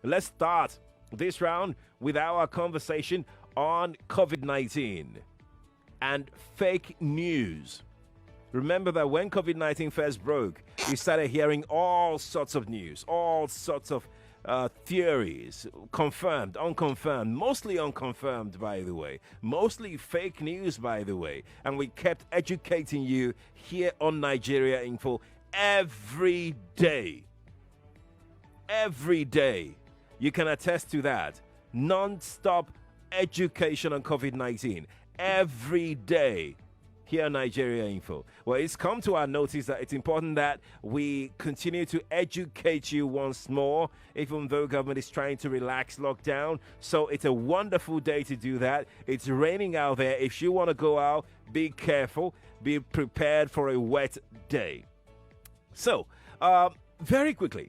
Let's start this round with our conversation on COVID-19 and fake news. Remember that when COVID-19 first broke, we started hearing all sorts of news, all sorts of theories, confirmed, unconfirmed, mostly unconfirmed, by the way, mostly fake news, by the way. And we kept educating you here on Nigeria Info every day. Every day. You can attest to that. Non-stop education on COVID-19 every day here on Nigeria Info. Well, it's come to our notice that it's important that we continue to educate you once more, even though government is trying to relax lockdown. So it's a wonderful day to do that. It's raining out there. If you want to go out, be careful. Be prepared for a wet day. So, very quickly,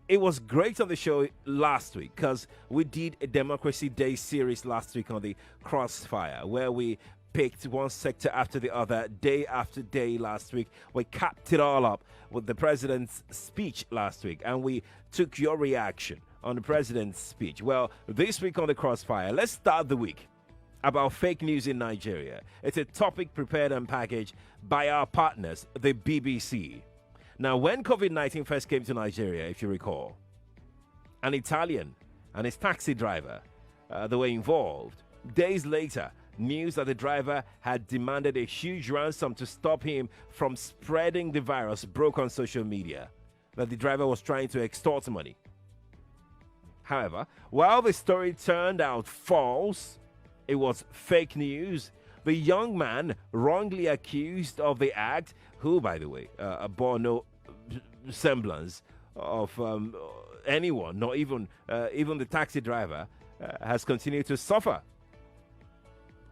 it was great on the show last week because we did a Democracy Day series last week on the Crossfire, where we picked one sector after the other, day after day last week. We capped it all up with the president's speech last week, and we took your reaction on the president's speech. Well, this week on the Crossfire, let's start the week about fake news in Nigeria. It's a topic prepared and packaged by our partners, the BBC. Now, when COVID-19 first came to Nigeria, if you recall, an Italian and his taxi driver, they were involved. Days later, news that the driver had demanded a huge ransom to stop him from spreading the virus broke on social media, that the driver was trying to extort money. However, while the story turned out false, it was fake news. The young man wrongly accused of the act, who, by the way, bore no semblance of anyone, not even the taxi driver, has continued to suffer.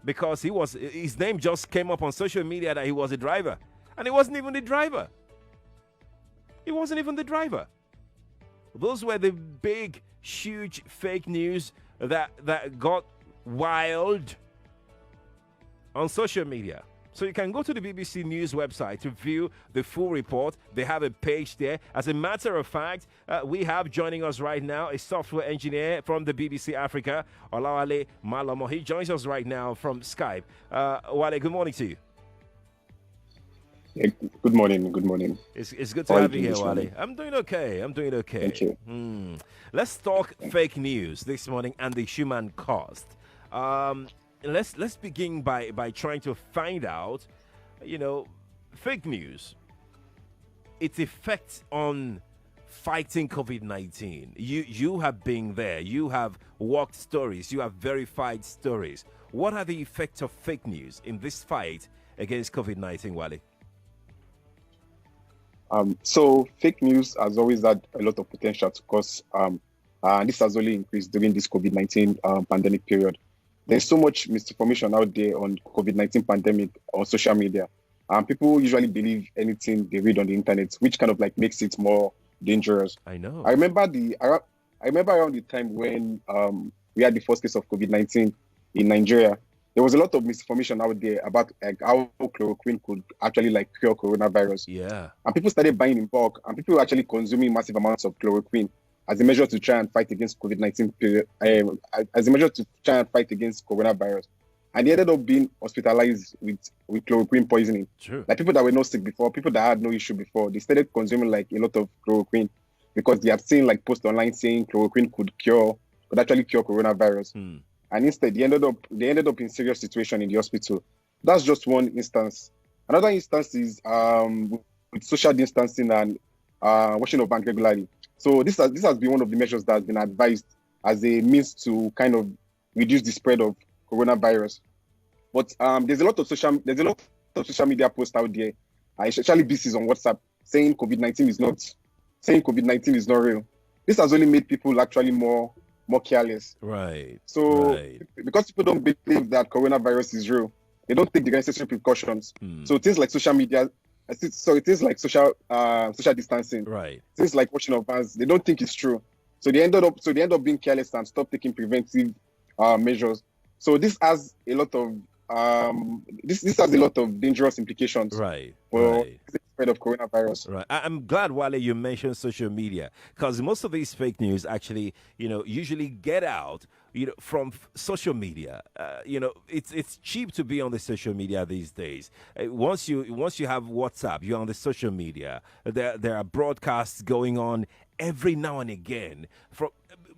Because his name just came up on social media that he was a driver. And he wasn't even the driver. He wasn't even the driver. Those were the big, huge fake news that got wild on social media. So you can go to the BBC News website to view the full report. They have a page there. As a matter of fact, we have joining us right now a software engineer from the BBC Africa, Olawale Malomo. He joins us right now from Skype. Wale, good morning to you. Yeah, good morning. Good morning. It's good to have you here, Wale. I'm doing okay. Thank you. Let's talk fake news this morning and the human cost. Let's begin by trying to find out, fake news, its effects on fighting COVID-19. You have been there. You have walked stories. You have verified stories. What are the effects of fake news in this fight against COVID-19, Wale? So fake news has always had a lot of potential to cause, and this has only increased during this COVID-19 pandemic period. There's so much misinformation out there on COVID-19 pandemic on social media. People usually believe anything they read on the internet, which kind of like makes it more dangerous. I know. I remember around the time when we had the first case of COVID-19 in Nigeria. There was a lot of misinformation out there about how chloroquine could actually cure coronavirus. Yeah. And people started buying in bulk, and people were actually consuming massive amounts of chloroquine as a measure to try and fight against COVID-19 period, as a measure to try and fight against coronavirus. And they ended up being hospitalized with chloroquine poisoning. True. Like people that were not sick before, people that had no issue before, they started consuming a lot of chloroquine because they had seen posts online saying chloroquine could actually cure coronavirus. And instead they ended up in serious situation in the hospital. That's just one instance. Another instance is with social distancing and washing of hands regularly. So this has been one of the measures that has been advised as a means to kind of reduce the spread of coronavirus. But there's a lot of social media posts out there, especially BCs on WhatsApp, saying COVID-19 is not real. This has only made people actually more careless. Right. So because people don't believe that coronavirus is real, they don't take the necessary precautions. So things like social media. So it is like social distancing. Right. Things like washing of hands, they don't think it's true. So they end up being careless and stop taking preventive measures. So this has a lot of dangerous implications. Right. For right. spread of coronavirus. Right. I'm glad, Wale, you mentioned social media because most of these fake news actually, usually get out, from social media. It's cheap to be on the social media these days. Once you have WhatsApp, you're on the social media. There are broadcasts going on every now and again.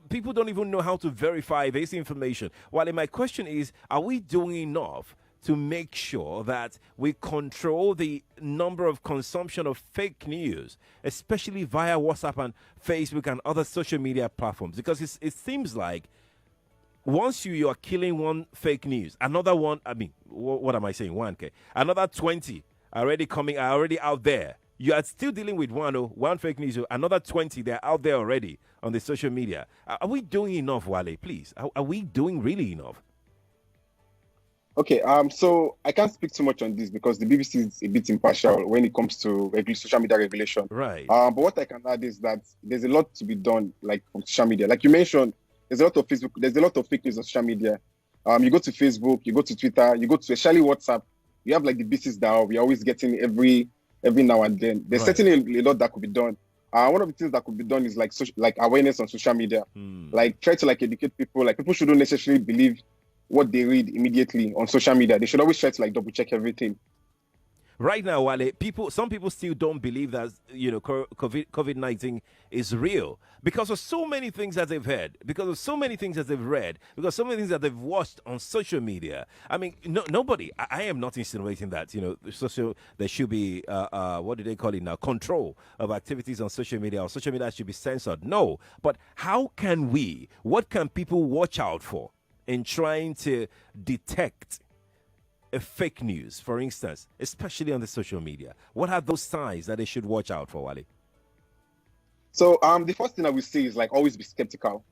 People don't even know how to verify this information. Wale, my question is, are we doing enough to make sure that we control the number of consumption of fake news, especially via WhatsApp and Facebook and other social media platforms? Because it seems like once you are killing one fake news, another one, what am I saying? 1K. Another 20 are already out there. You are still dealing with one fake news, another 20, they're out there already on the social media. Are we doing enough, Wale, please? Are we doing really enough? Okay, so I can't speak too much on this because the BBC is a bit impartial when it comes to social media regulation. Right. But what I can add is that there's a lot to be done, like on social media. Like you mentioned, there's a lot of Facebook, there's a lot of fake news on social media. You go to Facebook, you go to Twitter, you go to especially WhatsApp. You have like the BCs that we're always getting every now and then. There's certainly a lot that could be done. One of the things that could be done is like awareness on social media. Like try to educate people. Like people shouldn't necessarily believe what they read immediately on social media. They should always try to double check everything. Right now, Wale, some people still don't believe that COVID-19 is real because of so many things that they've heard, because of so many things that they've read, because so many things that they've watched on social media. I mean, nobody. I am not insinuating that there should be what do they call it now? Control of activities on social media, or social media should be censored. No, but what can people watch out for in trying to detect a fake news, for instance, especially on the social media? What are those signs that they should watch out for, Wale? So the first thing I would say is always be skeptical.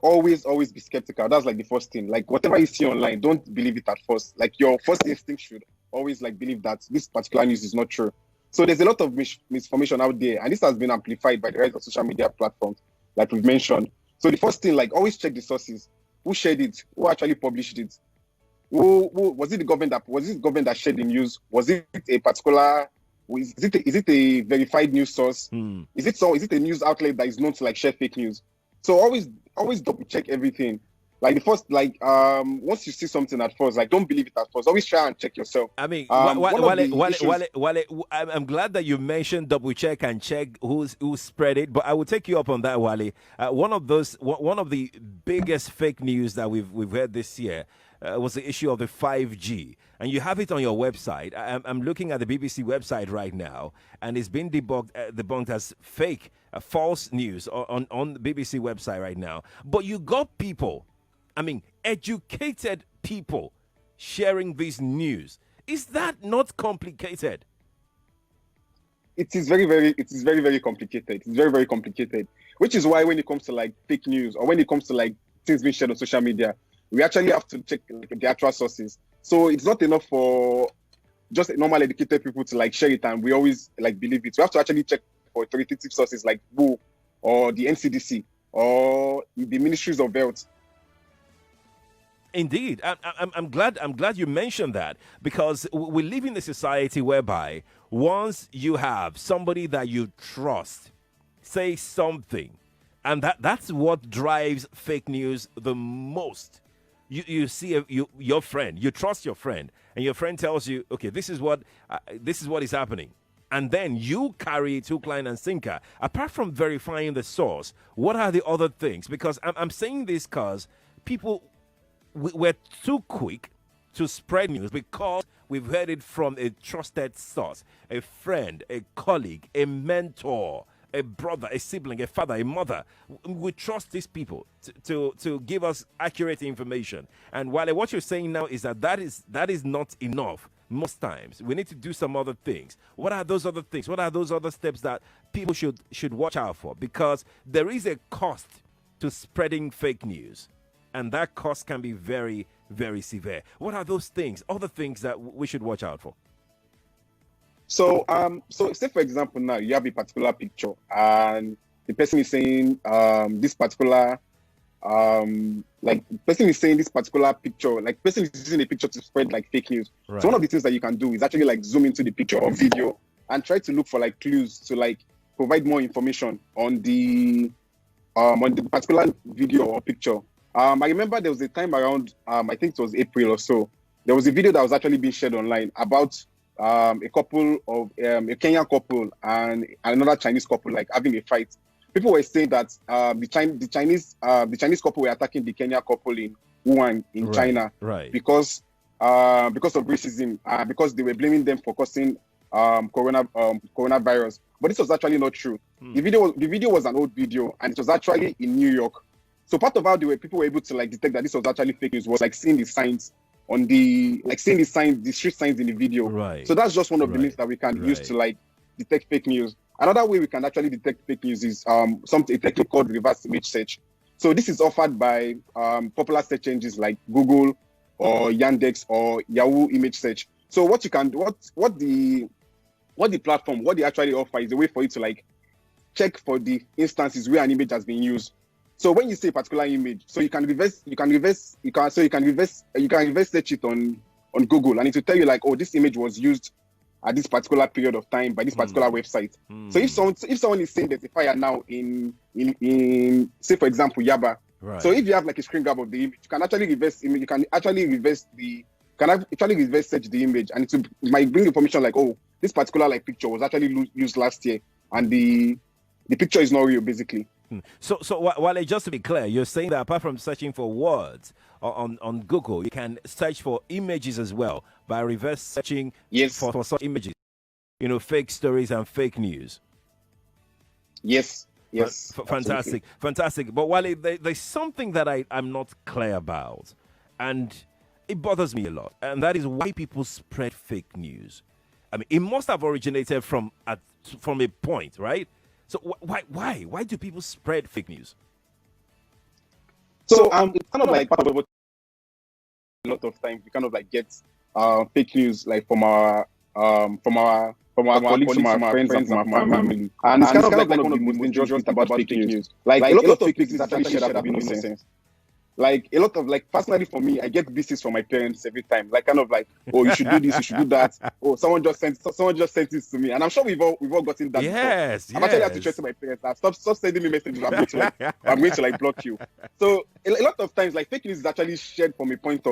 Always be skeptical. That's the first thing. Whatever you see online, don't believe it at first. Your first instinct should always believe that this particular news is not true. So there's a lot of misinformation out there, and this has been amplified by the rise of social media platforms, like we've mentioned. So the first thing, always check the sources. Who shared it? Who actually published it? Who was it? The government that shared the news? Was it a particular? Is it a verified news source? Is it a news outlet that is known to share fake news? So always double check everything. Once you see something at first, don't believe it at first. Always try and check yourself. I mean, Wale, I'm glad that you mentioned double check and check who spread it. But I will take you up on that, Wale. One of the biggest fake news that we've heard this year was the issue of the 5G, and you have it on your website. I'm looking at the BBC website right now, and it's been debunked as fake, false news on the BBC website right now. But you got people, educated people, sharing this news. Is that not complicated? It is very, very complicated. It's very, very complicated. Which is why when it comes to fake news, or when it comes to things being shared on social media, we actually have to check the actual sources. So it's not enough for just normal educated people to share it and we always believe it. We have to actually check for authoritative sources like WHO or the NCDC or the Ministries of Health. Indeed, I'm glad you mentioned that, because we live in a society whereby once you have somebody that you trust say something, and that's what drives fake news the most. You see your friend, you trust your friend, and your friend tells you, okay, this is what is happening, and then you carry it hook, line, and sinker. Apart from verifying the source, what are the other things? Because I'm saying this because people we're too quick to spread news because we've heard it from a trusted source, a friend, a colleague, a mentor, a brother, a sibling, a father, a mother. We trust these people to give us accurate information. And while what you're saying now is that is not enough most times. We need to do some other things. What are those other things? What are those other steps that people should watch out for? Because there is a cost to spreading fake news, and that cost can be very, very severe. What are those things, other things that we should watch out for? So say for example now you have a particular picture and the person is saying this particular person is saying this particular picture, person is using a picture to spread fake news. Right. So one of the things that you can do is actually zoom into the picture or video and try to look for like clues to like provide more information on the particular video or picture. I remember there was a time around I think it was April or so. There was a video that was actually being shared online about a couple of a Kenyan couple and another Chinese couple like having a fight. People were saying that the Chinese couple were attacking the Kenyan couple in Wuhan in China because of racism, because they were blaming them for causing coronavirus. But this was actually not true. The video was an old video, and it was actually in New York. So part of how people were able to like detect that this was actually fake news was like seeing the signs on the street signs in the video. Right. So that's just one of the means that we can use to like detect fake news. Another way we can actually detect fake news is a technique called reverse image search. So this is offered by popular search engines like Google or Yandex or Yahoo image search. So what the platform they actually offer is a way for you to like check for the instances where an image has been used. So when you say a particular image, so you can reverse search it on Google, and it will tell you like, oh, this image was used at this particular period of time by this particular website. So if someone is saying there's a fire now in say for example Yaba, so if you have like a screen grab of the image, you can actually reverse search the image, and it might bring information like, oh, this particular like picture was actually used last year, and the picture is not real basically. So Wale, just to be clear, you're saying that apart from searching for words on Google, you can search for images as well by reverse searching for such images, fake stories and fake news. Yes. Fantastic. But Wale, there's something that I'm not clear about, and it bothers me a lot, and that is why people spread fake news. I mean, it must have originated from a point, right? So why do people spread fake news? So it's kind of like part of what a lot of times we kind of like get fake news like from our colleagues, from our friends, and from our family. And it's kind of like one of the most dangerous things about fake news. Like a lot of fake news is actually shared out of innocence. Like a lot of like personally for me, I get BCs from my parents every time. Like kind of like, oh, you should do this, you should do that. Oh, someone just sent this to me, and I'm sure we've all gotten that. Yes, before. I'm actually have to threaten my parents. Stop sending me messages. I'm going to like block you. So a lot of times, like fake news is actually shared from a point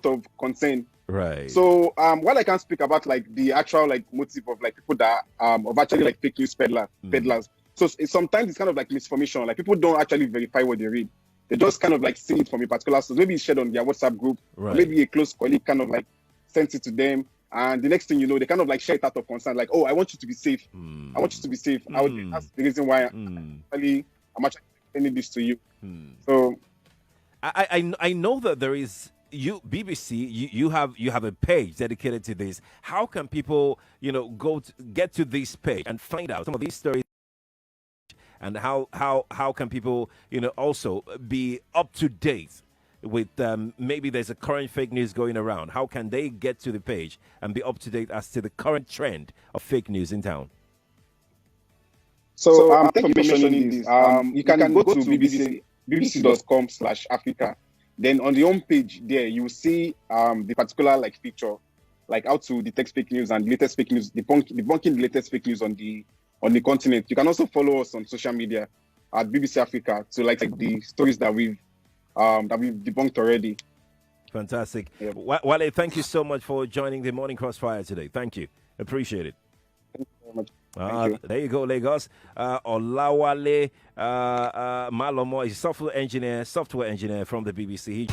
of concern. Right. So while I can't speak about like the actual like motive of like people that of actually like fake news peddlers. So sometimes it's kind of like misinformation. Like people don't actually verify what they read. They just kind of like see it from a particular source. Maybe it's shared on their WhatsApp group. Or maybe a close colleague kind of like sent it to them. And the next thing you know, they kind of like share it out of concern. Like, oh, I want you to be safe. I want you to be safe. That's the reason why I'm actually sending this to you. So I know that there is BBC. You have a page dedicated to this. How can people get to this page and find out some of these stories? And how can people, also be up to date with maybe there's a current fake news going around? How can they get to the page and be up to date as to the current trend of fake news in town? So thank you for mentioning this. You can go to bbc.com/Africa. Then on the home page there, you will see the particular like feature, like how to detect fake news and latest fake news, debunking the latest fake news on the continent. You can also follow us on social media at BBC Africa to like the stories that we've debunked already. Fantastic. Yep. Wale, thank you so much for joining the Morning Crossfire today. Thank you. Appreciate it. Thank you very much. There you go, Lagos. Olawale Malomo is a software engineer from the BBC.